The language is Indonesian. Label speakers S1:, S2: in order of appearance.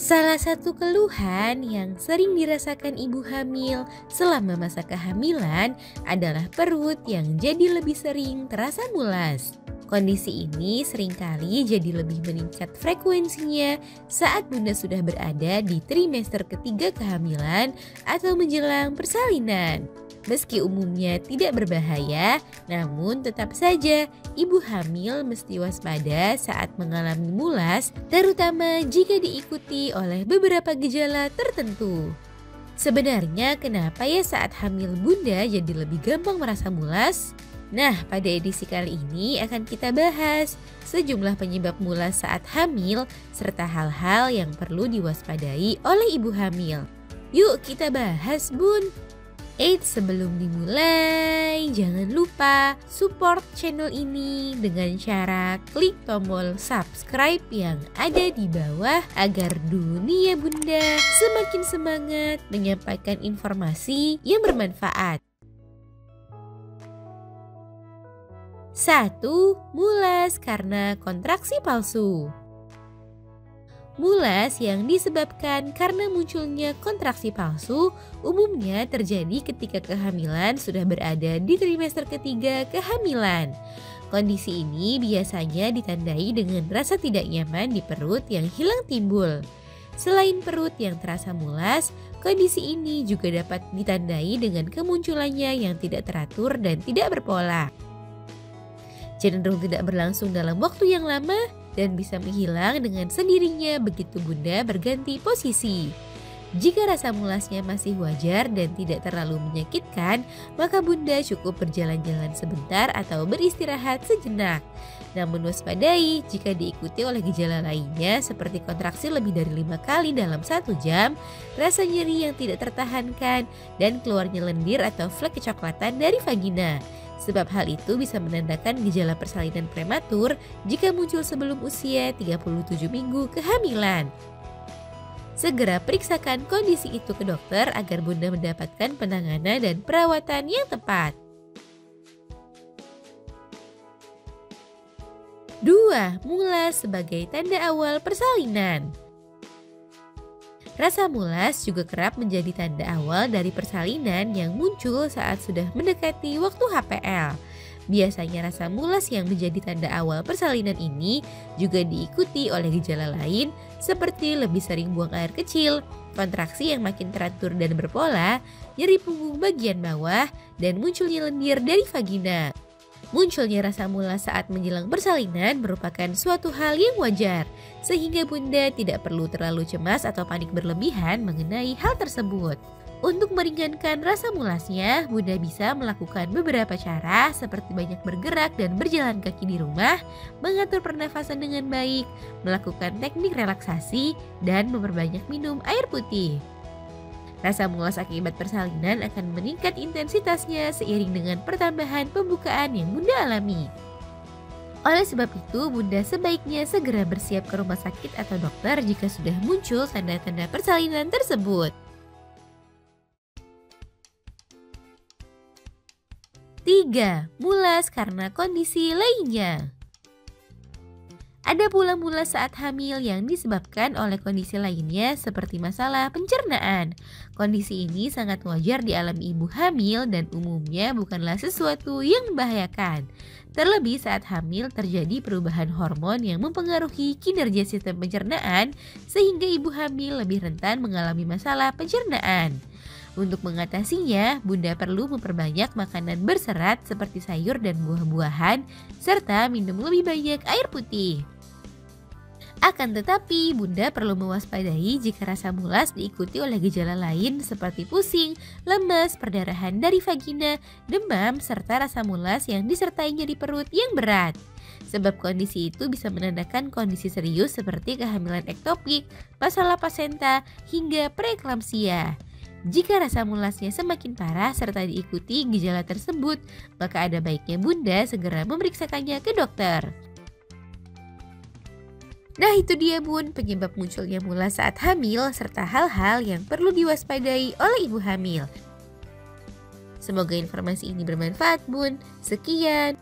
S1: Salah satu keluhan yang sering dirasakan ibu hamil selama masa kehamilan adalah perut yang jadi lebih sering terasa mulas. Kondisi ini seringkali jadi lebih meningkat frekuensinya saat bunda sudah berada di trimester ketiga kehamilan atau menjelang persalinan. Meski umumnya tidak berbahaya, namun tetap saja ibu hamil mesti waspada saat mengalami mulas, terutama jika diikuti oleh beberapa gejala tertentu. Sebenarnya kenapa ya saat hamil bunda jadi lebih gampang merasa mulas? Nah, pada edisi kali ini akan kita bahas sejumlah penyebab mulas saat hamil serta hal-hal yang perlu diwaspadai oleh ibu hamil. Yuk kita bahas, Bun! Sebelum dimulai, jangan lupa support channel ini dengan cara klik tombol subscribe yang ada di bawah agar dunia bunda semakin semangat menyampaikan informasi yang bermanfaat. 1. Mulas karena kontraksi palsu. Mulas yang disebabkan karena munculnya kontraksi palsu umumnya terjadi ketika kehamilan sudah berada di trimester ketiga kehamilan. Kondisi ini biasanya ditandai dengan rasa tidak nyaman di perut yang hilang timbul. Selain perut yang terasa mulas, kondisi ini juga dapat ditandai dengan kemunculannya yang tidak teratur dan tidak berpola. Cenderung tidak berlangsung dalam waktu yang lama dan bisa menghilang dengan sendirinya begitu bunda berganti posisi. Jika rasa mulasnya masih wajar dan tidak terlalu menyakitkan, maka bunda cukup berjalan-jalan sebentar atau beristirahat sejenak. Namun waspadai jika diikuti oleh gejala lainnya seperti kontraksi lebih dari 5 kali dalam 1 jam, rasa nyeri yang tidak tertahankan, dan keluarnya lendir atau flek kecoklatan dari vagina. Sebab hal itu bisa menandakan gejala persalinan prematur jika muncul sebelum usia 37 minggu kehamilan. Segera periksakan kondisi itu ke dokter agar bunda mendapatkan penanganan dan perawatan yang tepat. 2. Mulas sebagai tanda awal persalinan. Rasa mulas juga kerap menjadi tanda awal dari persalinan yang muncul saat sudah mendekati waktu HPL. Biasanya rasa mulas yang menjadi tanda awal persalinan ini juga diikuti oleh gejala lain seperti lebih sering buang air kecil, kontraksi yang makin teratur dan berpola, nyeri punggung bagian bawah, dan munculnya lendir dari vagina. Munculnya rasa mulas saat menjelang persalinan merupakan suatu hal yang wajar, sehingga bunda tidak perlu terlalu cemas atau panik berlebihan mengenai hal tersebut. Untuk meringankan rasa mulasnya, bunda bisa melakukan beberapa cara seperti banyak bergerak dan berjalan kaki di rumah, mengatur pernafasan dengan baik, melakukan teknik relaksasi, dan memperbanyak minum air putih. Rasa mulas akibat persalinan akan meningkat intensitasnya seiring dengan pertambahan pembukaan yang bunda alami. Oleh sebab itu, bunda sebaiknya segera bersiap ke rumah sakit atau dokter jika sudah muncul tanda-tanda persalinan tersebut. 3. Mulas karena kondisi lainnya. Ada pula mulas saat hamil yang disebabkan oleh kondisi lainnya seperti masalah pencernaan. Kondisi ini sangat wajar dialami ibu hamil dan umumnya bukanlah sesuatu yang membahayakan. Terlebih saat hamil terjadi perubahan hormon yang mempengaruhi kinerja sistem pencernaan sehingga ibu hamil lebih rentan mengalami masalah pencernaan. Untuk mengatasinya, bunda perlu memperbanyak makanan berserat seperti sayur dan buah-buahan serta minum lebih banyak air putih. Akan tetapi, bunda perlu mewaspadai jika rasa mulas diikuti oleh gejala lain seperti pusing, lemas, perdarahan dari vagina, demam, serta rasa mulas yang disertai nyeri perut yang berat. Sebab kondisi itu bisa menandakan kondisi serius seperti kehamilan ektopik, masalah plasenta, hingga preeklamsia. Jika rasa mulasnya semakin parah serta diikuti gejala tersebut, maka ada baiknya bunda segera memeriksakannya ke dokter. Nah itu dia bun, penyebab munculnya mulas saat hamil serta hal-hal yang perlu diwaspadai oleh ibu hamil. Semoga informasi ini bermanfaat bun. Sekian.